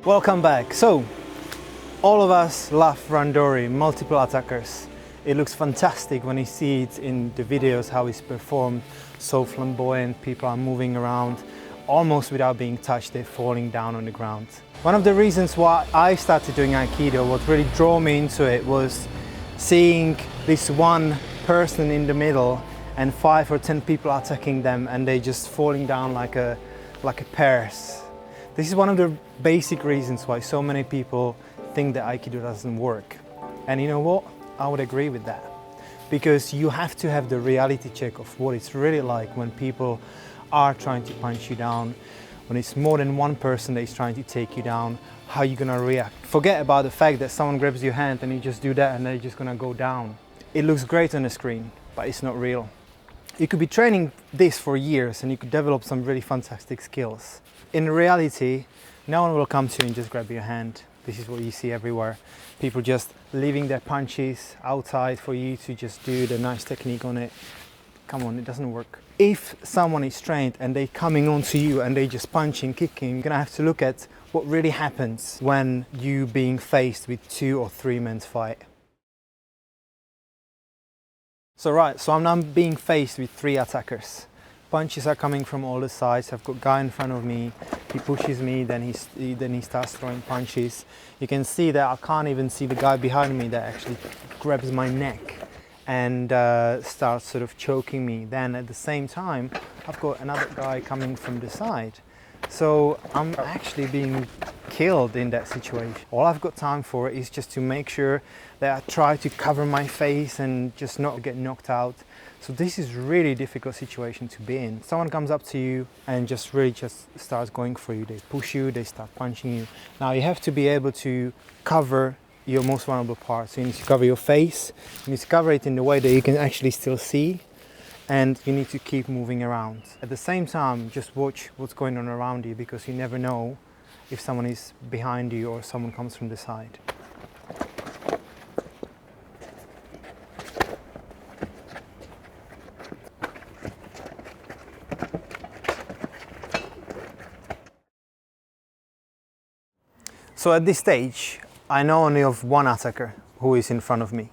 Welcome back. So, all of us love Randori, multiple attackers. It looks fantastic when you see it in the videos, how it's performed, so flamboyant, people are moving around, almost without being touched, they're falling down on the ground. One of the reasons why I started doing Aikido, what really drew me into it was seeing this one person in the middle and 5 or 10 people attacking them and they just falling down like a pears. This is one of the basic reasons why so many people think that Aikido doesn't work. And you know what? I would agree with that. Because you have to have the reality check of what it's really like when people are trying to punch you down, when it's more than one person that is trying to take you down, how you're gonna react. Forget about the fact that someone grabs your hand and you just do that and they're just gonna go down. It looks great on the screen, but it's not real. You could be training this for years and you could develop some really fantastic skills. In reality, no one will come to you and just grab your hand. This is what you see everywhere. People just leaving their punches outside for you to just do the nice technique on it. Come on, it doesn't work. If someone is trained and they're coming onto you and they just punching, kicking, you're gonna have to look at what really happens when you being faced with 2 or 3 men's fight. So I'm now being faced with 3 attackers. Punches are coming from all the sides. I've got a guy in front of me, he pushes me, then he starts throwing punches. You can see that I can't even see the guy behind me that actually grabs my neck and starts sort of choking me. Then at the same time, I've got another guy coming from the side. So I'm actually being killed in that situation. All I've got time for is just to make sure that I try to cover my face and just not get knocked out. So this is really difficult situation to be in. Someone comes up to you and just starts going for you. They push you, they start punching you. Now you have to be able to cover your most vulnerable parts. So you need to cover your face, you need to cover it in the way that you can actually still see, and you need to keep moving around. At the same time, just watch what's going on around you because you never know if someone is behind you or someone comes from the side. So at this stage, I know only of one attacker who is in front of me.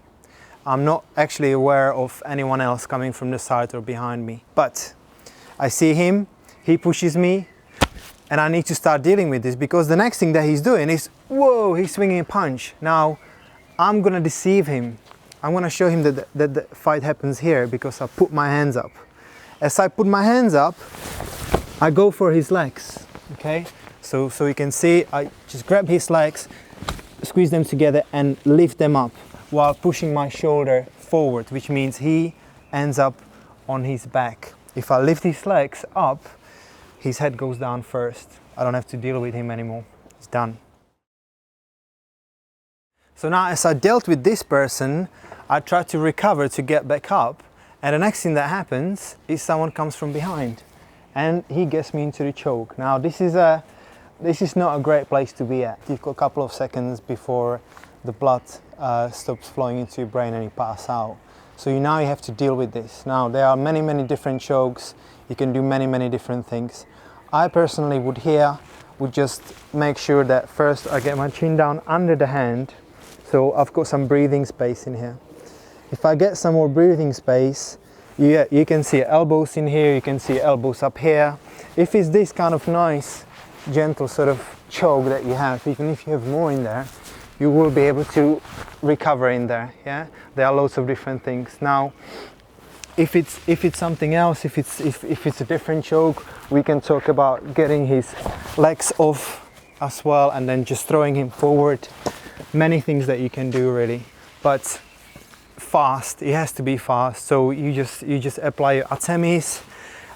I'm not actually aware of anyone else coming from the side or behind me. But I see him, he pushes me, and I need to start dealing with this because the next thing that he's doing is, whoa, he's swinging a punch. Now, I'm gonna deceive him. I'm gonna show him that the fight happens here because I put my hands up. As I put my hands up, I go for his legs, okay? So you can see, I just grab his legs, squeeze them together and lift them up while pushing my shoulder forward, which means he ends up on his back. If I lift his legs up, his head goes down first. I don't have to deal with him anymore. It's done. So now as I dealt with this person, I try to recover to get back up, and the next thing that happens is someone comes from behind and he gets me into the choke. Now this is not a great place to be at. You've got a couple of seconds before the blood stops flowing into your brain and you pass out. So now you have to deal with this. Now there are many different chokes. You can do many different things. I personally would just make sure that first I get my chin down under the hand. So I've got some breathing space in here. If I get some more breathing space, you can see elbows in here, you can see elbows up here. If it's this kind of nice, gentle sort of choke that you have, even if you have more in there, you will be able to recover in there. Yeah, there are lots of different things. Now, if it's something else, if it's a different choke, we can talk about getting his legs off as well and then just throwing him forward. Many things that you can do really, but fast. It has to be fast. So you just apply your atemis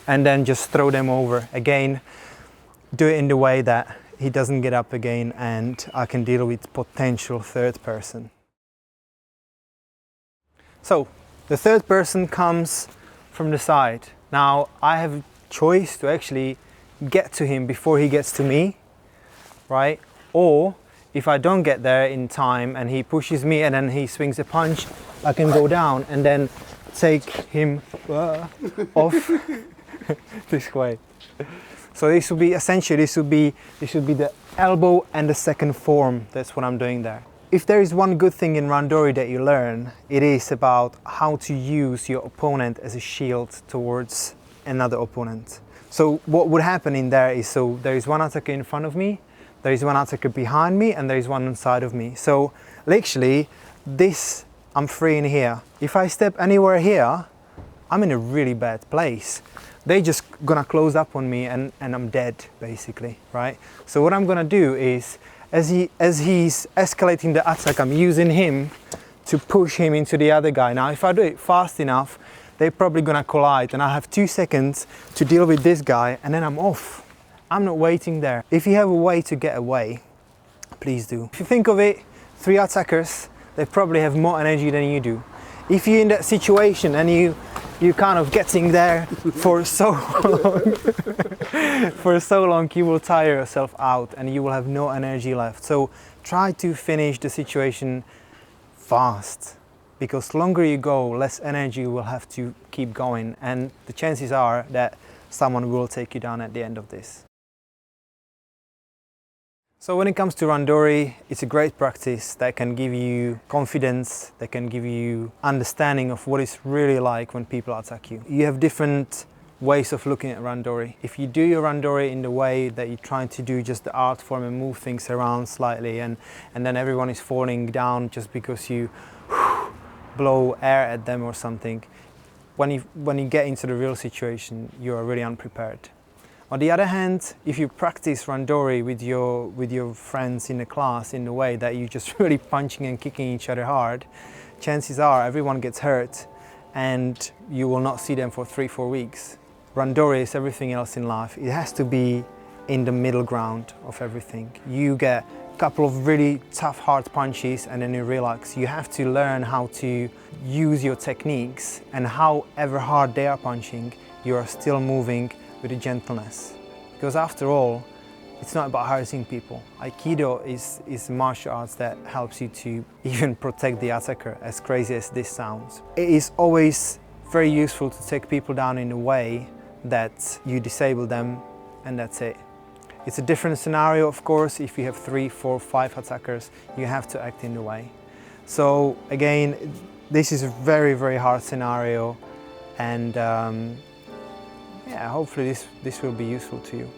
and then just throw them over again. Do it in the way that he doesn't get up again and I can deal with potential third person. So the third person comes from the side. Now I have a choice to actually get to him before he gets to me, right? Or if I don't get there in time and he pushes me and then he swings a punch, I can go down and then take him off this way. So this will be essentially, this will be the elbow and the second form. That's what I'm doing there. If there is one good thing in Randori that you learn, it is about how to use your opponent as a shield towards another opponent. So what would happen in there is, so there is one attacker in front of me, there is one attacker behind me, and there is one inside of me. So literally, this, I'm free in here. If I step anywhere here, I'm in a really bad place. They just gonna close up on me and I'm dead, basically, right? So what I'm gonna do is, as he's escalating the attack, I'm using him to push him into the other guy. Now, if I do it fast enough, they're probably gonna collide, and I have 2 seconds to deal with this guy, and then I'm off. I'm not waiting there. If you have a way to get away, please do. If you think of it, 3 attackers, they probably have more energy than you do. If you're in that situation and you're kind of getting there for so long, for so long, you will tire yourself out and you will have no energy left. So try to finish the situation fast, because the longer you go, less energy you will have to keep going, and the chances are that someone will take you down at the end of this. So when it comes to Randori, it's a great practice that can give you confidence, that can give you understanding of what it's really like when people attack you. You have different ways of looking at Randori. If you do your Randori in the way that you're trying to do just the art form and move things around slightly, and then everyone is falling down just because you blow air at them or something, when you get into the real situation, you are really unprepared. On the other hand, if you practice Randori with your friends in the class in the way that you're just really punching and kicking each other hard, chances are everyone gets hurt and you will not see them for 3-4 weeks. Randori is everything else in life. It has to be in the middle ground of everything. You get a couple of really tough, hard punches and then you relax. You have to learn how to use your techniques, and however hard they are punching, you are still moving with a gentleness. Because after all, it's not about hurting people. Aikido is martial arts that helps you to even protect the attacker, as crazy as this sounds. It is always very useful to take people down in a way that you disable them, and that's it. It's a different scenario, of course. If you have 3, 4, 5 attackers, you have to act in the way. So again, this is a very, very hard scenario, and yeah, hopefully this will be useful to you.